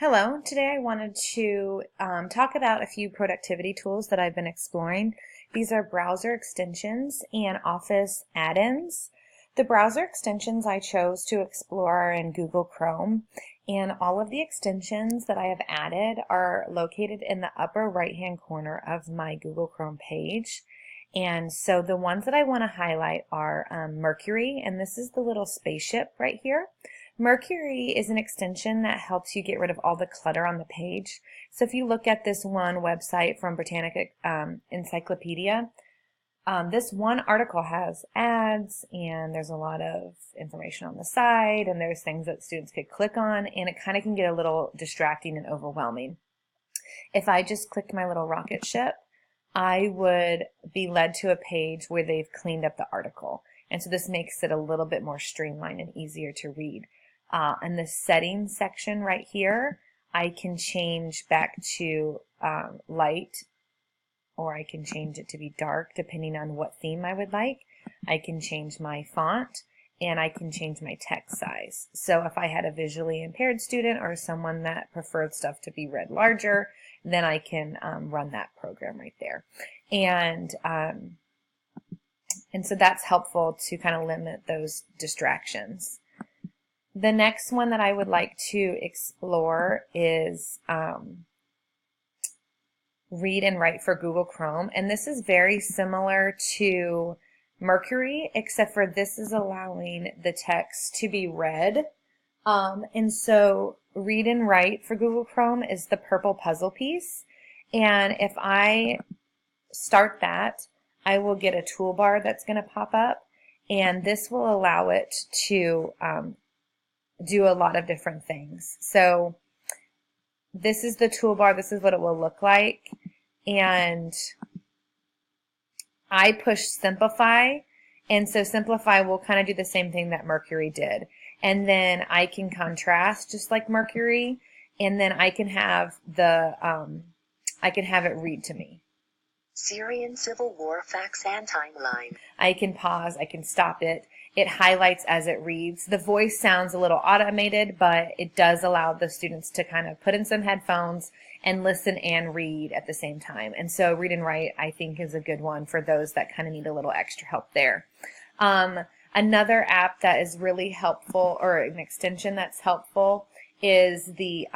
Hello, today I wanted to talk about a few productivity tools that I've been exploring. These are browser extensions and Office add-ins. The browser extensions I chose to explore are in Google Chrome, and all of the extensions that I have added are located in the upper right-hand corner of my Google Chrome page. And so the ones that I want to highlight are Mercury, and this is the little spaceship right here. Mercury is an extension that helps you get rid of all the clutter on the page. So if you look at this one website from Britannica Encyclopedia, this one article has ads and there's a lot of information on the side and there's things that students could click on, and it kind of can get a little distracting and overwhelming. If I just clicked my little rocket ship, I would be led to a page where they've cleaned up the article. And so this makes it a little bit more streamlined and easier to read. In the settings section right here, I can change back to light, or I can change it to be dark depending on what theme I would like. I can change my font, and I can change my text size. So if I had a visually impaired student or someone that preferred stuff to be read larger, then I can run that program right there. And so that's helpful to kind of limit those distractions. The next one that I would like to explore is Read and Write for Google Chrome. And this is very similar to Mercury, except for this is allowing the text to be read. And so Read and Write for Google Chrome is the purple puzzle piece. And if I start that, I will get a toolbar that's going to pop up. And this will allow it to do a lot of different things. So this is the toolbar. This is what it will look like. And I push Simplify. And so Simplify will kind of do the same thing that Mercury did. And then I can contrast just like Mercury. And then I can have I can have it read to me. Syrian Civil War facts and timeline. I can pause, I can stop it. It highlights as it reads. The voice sounds a little automated, but it does allow the students to kind of put in some headphones and listen and read at the same time. And so Read and Write, I think, is a good one for those that kind of need a little extra help there. Another app that is really helpful, or an extension that's helpful, is the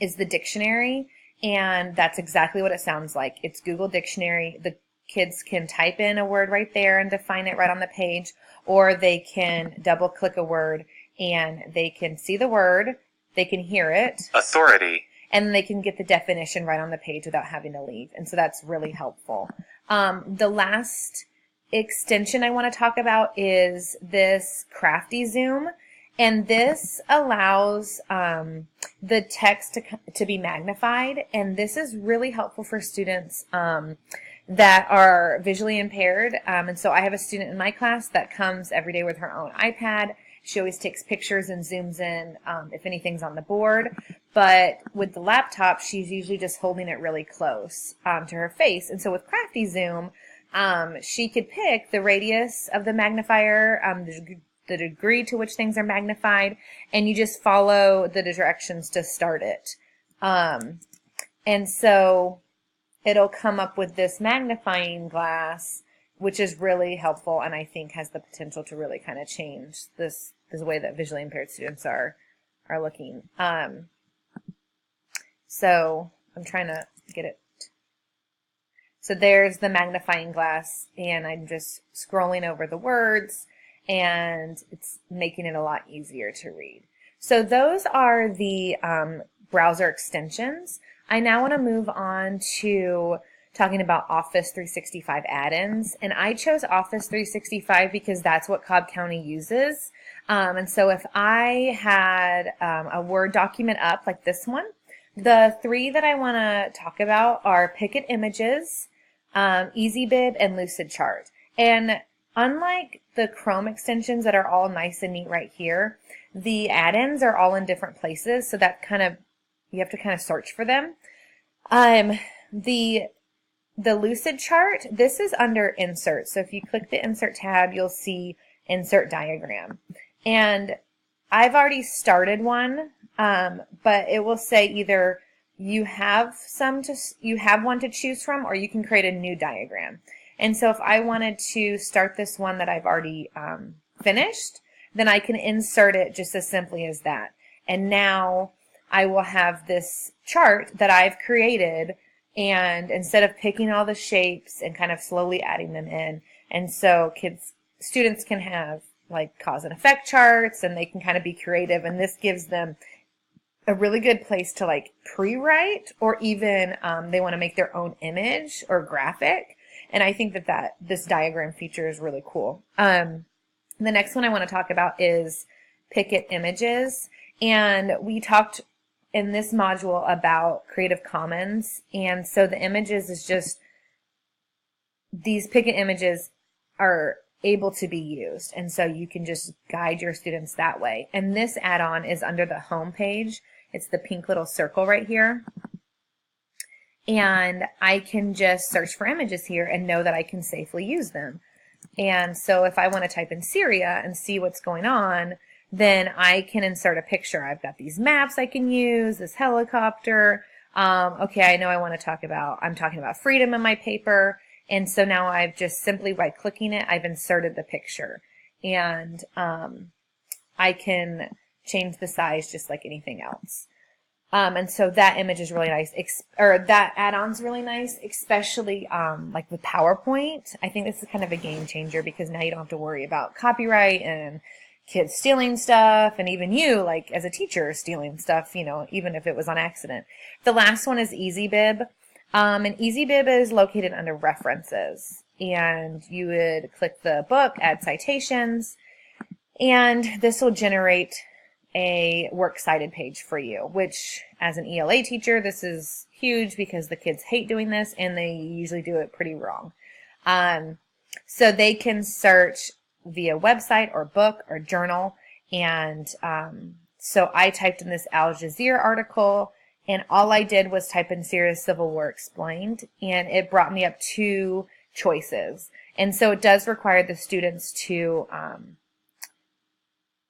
dictionary. And that's exactly what it sounds like. It's Google Dictionary. The kids can type in a word right there and define it right on the page, or they can double click a word and they can see the word, they can hear it. Authority. And they can get the definition right on the page without having to leave. And so that's really helpful. The last extension I want to talk about is this Crafty Zoom. And this allows the text to be magnified, and this is really helpful for students that are visually impaired. And so I have a student in my class that comes every day with her own iPad. She always takes pictures and zooms in if anything's on the board. But with the laptop, she's usually just holding it really close to her face. And so with Crafty Zoom, she could pick the radius of the magnifier, the degree to which things are magnified, and you just follow the directions to start it. And so it'll come up with this magnifying glass, which is really helpful and I think has the potential to really kind of change this way that visually impaired students are looking. So I'm trying to get it. So there's the magnifying glass, and I'm just scrolling over the words, and it's making it a lot easier to read. So those are the browser extensions. I now want to move on to talking about Office 365 add-ins, and I chose Office 365 because that's what Cobb County uses. And so if I had a Word document up like this one, the three that I want to talk about are Picket Images, EasyBib, and Lucidchart. And unlike the Chrome extensions that are all nice and neat right here, the add-ins are all in different places, so that you have to kind of search for them. The Lucidchart, this is under Insert. So if you click the Insert tab, you'll see Insert Diagram. And I've already started one but it will say either you have one to choose from, or you can create a new diagram. And so if I wanted to start this one that I've already finished, then I can insert it just as simply as that. And now I will have this chart that I've created, and instead of picking all the shapes and kind of slowly adding them in, and so students can have like cause and effect charts, and they can kind of be creative, and this gives them a really good place to like pre-write, or even they want to make their own image or graphic. And I think that this diagram feature is really cool. The next one I want to talk about is Picket Images. And we talked in this module about Creative Commons. And so the images is just, these Picket images are able to be used. And so you can just guide your students that way. And this add-on is under the home page. It's the pink little circle right here. And I can just search for images here and know that I can safely use them. And so if I want to type in Syria and see what's going on, then I can insert a picture. I've got these maps I can use, this helicopter. Okay, I know I'm talking about freedom in my paper. And so now I've just simply by clicking it, I've inserted the picture. And I can change the size just like anything else. And so that image is really nice, or that add-on's really nice, especially like with PowerPoint. I think this is kind of a game changer because now you don't have to worry about copyright and kids stealing stuff, and even you, like as a teacher, stealing stuff, even if it was on accident. The last one is EasyBib. And EasyBib is located under References. And you would click the book, add citations, and this will generate a works cited page for you, which as an ELA teacher, this is huge because the kids hate doing this and they usually do it pretty wrong. So they can search via website or book or journal. And so I typed in this Al Jazeera article, and all I did was type in Syria's Civil War Explained, and it brought me up 2 choices. And so it does require the students to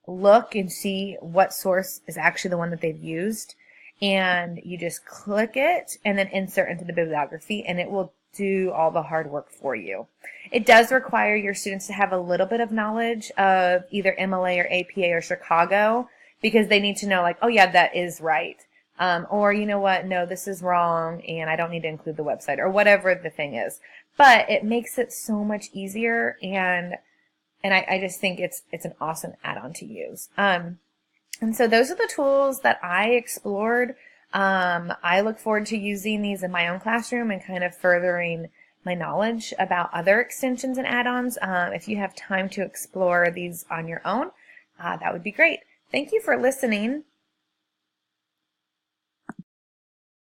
look and see what source is actually the one that they've used, and you just click it and then insert into the bibliography, and it will do all the hard work for you. It does require your students to have a little bit of knowledge of either MLA or APA or Chicago, because they need to know like, oh yeah, that is right. Or you know what, no, this is wrong and I don't need to include the website, or whatever the thing is. But it makes it so much easier, and I just think it's an awesome add-on to use. And so those are the tools that I explored. I look forward to using these in my own classroom and kind of furthering my knowledge about other extensions and add-ons. If you have time to explore these on your own, that would be great. Thank you for listening.